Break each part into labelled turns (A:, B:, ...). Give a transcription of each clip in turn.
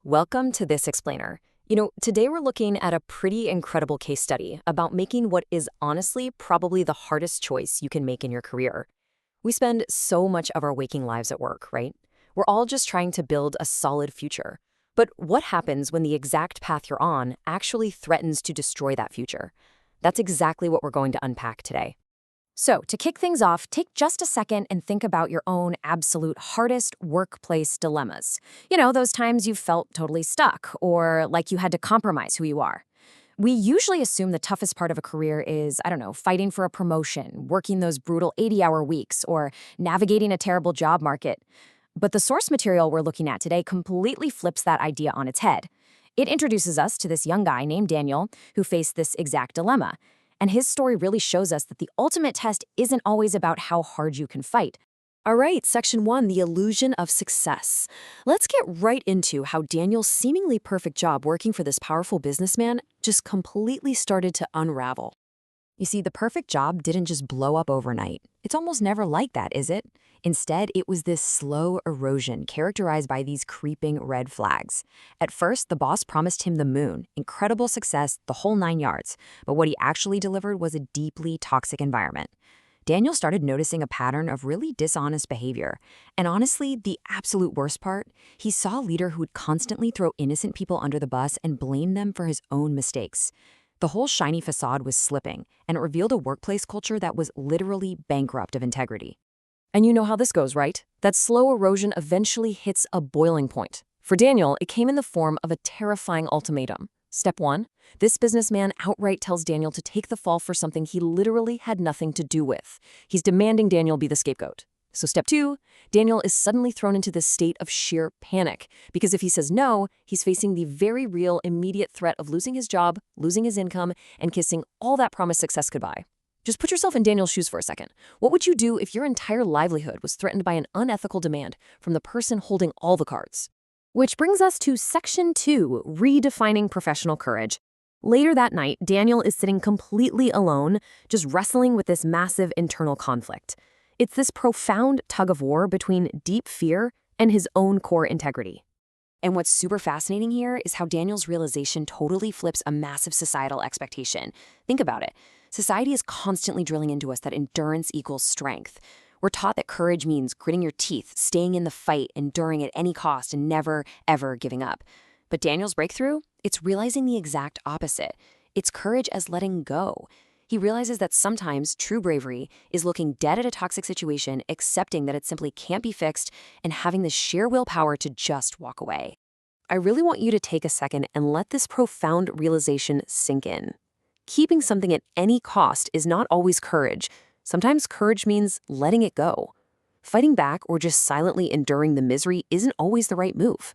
A: Welcome to This Explainer. Today we're looking at a pretty incredible case study about making what is honestly probably the hardest choice you can make in your career. We spend so much of our waking lives at work, right? We're all just trying to build a solid future. But what happens when the exact path you're on actually threatens to destroy that future? That's exactly what we're going to unpack today. So, to kick things off, take just a second and think about your own absolute hardest workplace dilemmas. Those times you felt totally stuck or like you had to compromise who you are. We usually assume the toughest part of a career is, fighting for a promotion, working those brutal 80-hour weeks, or navigating a terrible job market. But the source material we're looking at today completely flips that idea on its head. It introduces us to this young guy named Daniel who faced this exact dilemma. And his story really shows us that the ultimate test isn't always about how hard you can fight. All right, Section 1, the illusion of success. Let's get right into how Daniel's seemingly perfect job working for this powerful businessman just completely started to unravel. You see, the perfect job didn't just blow up overnight. It's almost never like that, is it? Instead, it was this slow erosion characterized by these creeping red flags. At first, the boss promised him the moon, incredible success, the whole 9 yards. But what he actually delivered was a deeply toxic environment. Daniel started noticing a pattern of really dishonest behavior. And honestly, the absolute worst part, he saw a leader who would constantly throw innocent people under the bus and blame them for his own mistakes. The whole shiny facade was slipping, and it revealed a workplace culture that was literally bankrupt of integrity. And you know how this goes, right? That slow erosion eventually hits a boiling point. For Daniel, it came in the form of a terrifying ultimatum. Step 1, this businessman outright tells Daniel to take the fall for something he literally had nothing to do with. He's demanding Daniel be the scapegoat. So step 2, Daniel is suddenly thrown into this state of sheer panic, because if he says no, he's facing the very real, immediate threat of losing his job, losing his income, and kissing all that promised success goodbye. Just put yourself in Daniel's shoes for a second. What would you do if your entire livelihood was threatened by an unethical demand from the person holding all the cards? Which brings us to Section 2, redefining professional courage. Later that night, Daniel is sitting completely alone, just wrestling with this massive internal conflict. It's this profound tug-of-war between deep fear and his own core integrity. And what's super fascinating here is how Daniel's realization totally flips a massive societal expectation. Think about it. Society is constantly drilling into us that endurance equals strength. We're taught that courage means gritting your teeth, staying in the fight, enduring at any cost, and never, ever giving up. But Daniel's breakthrough? It's realizing the exact opposite. It's courage as letting go. He realizes that sometimes true bravery is looking dead at a toxic situation, accepting that it simply can't be fixed, and having the sheer willpower to just walk away. I really want you to take a second and let this profound realization sink in. Keeping something at any cost is not always courage. Sometimes courage means letting it go. Fighting back or just silently enduring the misery isn't always the right move.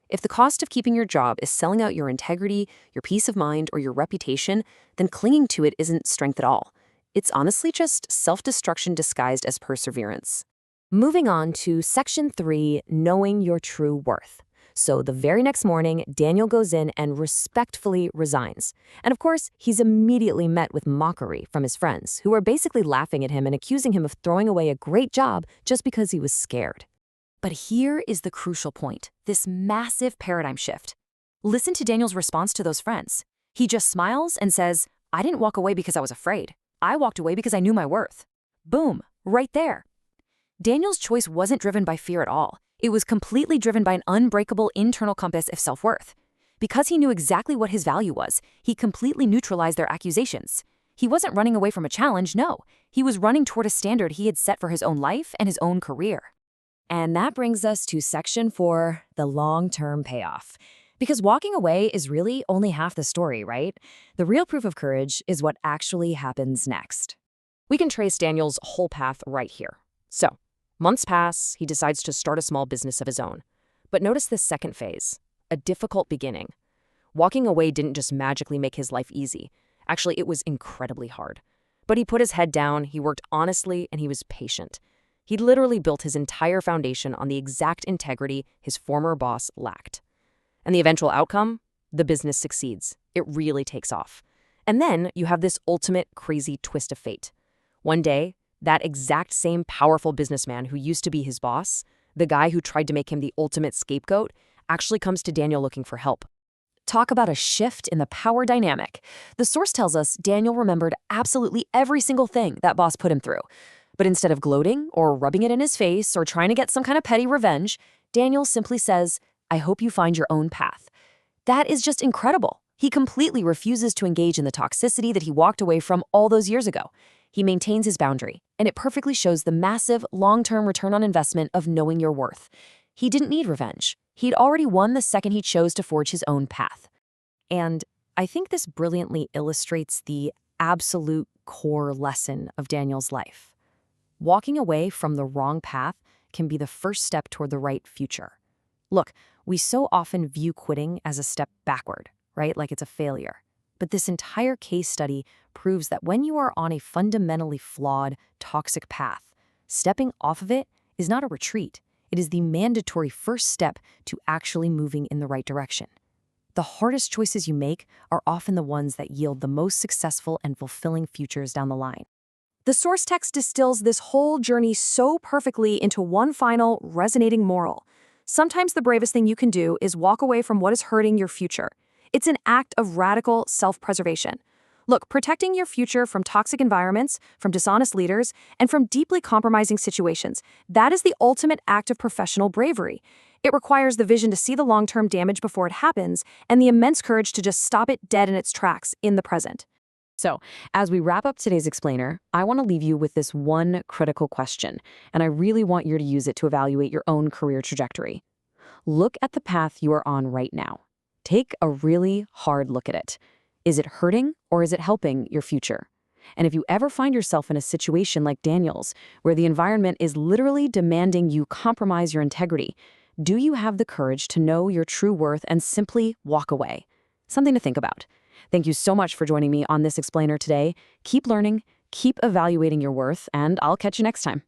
A: If the cost of keeping your job is selling out your integrity, your peace of mind, or your reputation, then clinging to it isn't strength at all. It's honestly just self-destruction disguised as perseverance. Moving on to Section 3, knowing your true worth. So the very next morning, Daniel goes in and respectfully resigns. And of course, he's immediately met with mockery from his friends, who are basically laughing at him and accusing him of throwing away a great job just because he was scared. But here is the crucial point, this massive paradigm shift. Listen to Daniel's response to those friends. He just smiles and says, "I didn't walk away because I was afraid. I walked away because I knew my worth." Boom, right there. Daniel's choice wasn't driven by fear at all. It was completely driven by an unbreakable internal compass of self-worth. Because he knew exactly what his value was, he completely neutralized their accusations. He wasn't running away from a challenge, no. He was running toward a standard he had set for his own life and his own career. And that brings us to Section 4, the long-term payoff. Because walking away is really only half the story, right? The real proof of courage is what actually happens next. We can trace Daniel's whole path right here. So, months pass, he decides to start a small business of his own. But notice this second phase, a difficult beginning. Walking away didn't just magically make his life easy. Actually, it was incredibly hard. But he put his head down, he worked honestly, and he was patient. He'd literally built his entire foundation on the exact integrity his former boss lacked. And the eventual outcome? The business succeeds. It really takes off. And then you have this ultimate crazy twist of fate. One day, that exact same powerful businessman who used to be his boss, the guy who tried to make him the ultimate scapegoat, actually comes to Daniel looking for help. Talk about a shift in the power dynamic. The source tells us Daniel remembered absolutely every single thing that boss put him through. But instead of gloating or rubbing it in his face or trying to get some kind of petty revenge, Daniel simply says, "I hope you find your own path." That is just incredible. He completely refuses to engage in the toxicity that he walked away from all those years ago. He maintains his boundary, and it perfectly shows the massive, long-term return on investment of knowing your worth. He didn't need revenge. He'd already won the second he chose to forge his own path. And I think this brilliantly illustrates the absolute core lesson of Daniel's life. Walking away from the wrong path can be the first step toward the right future. Look, we so often view quitting as a step backward, right? Like it's a failure. But this entire case study proves that when you are on a fundamentally flawed, toxic path, stepping off of it is not a retreat. It is the mandatory first step to actually moving in the right direction. The hardest choices you make are often the ones that yield the most successful and fulfilling futures down the line. The source text distills this whole journey so perfectly into one final, resonating moral. Sometimes the bravest thing you can do is walk away from what is hurting your future. It's an act of radical self-preservation. Look, protecting your future from toxic environments, from dishonest leaders, and from deeply compromising situations, that is the ultimate act of professional bravery. It requires the vision to see the long-term damage before it happens, and the immense courage to just stop it dead in its tracks in the present. So, as we wrap up today's explainer, I want to leave you with this one critical question, and I really want you to use it to evaluate your own career trajectory. Look at the path you are on right now. Take a really hard look at it. Is it hurting or is it helping your future? And if you ever find yourself in a situation like Daniel's, where the environment is literally demanding you compromise your integrity, do you have the courage to know your true worth and simply walk away? Something to think about. Thank you so much for joining me on this explainer today. Keep learning, keep evaluating your worth, and I'll catch you next time.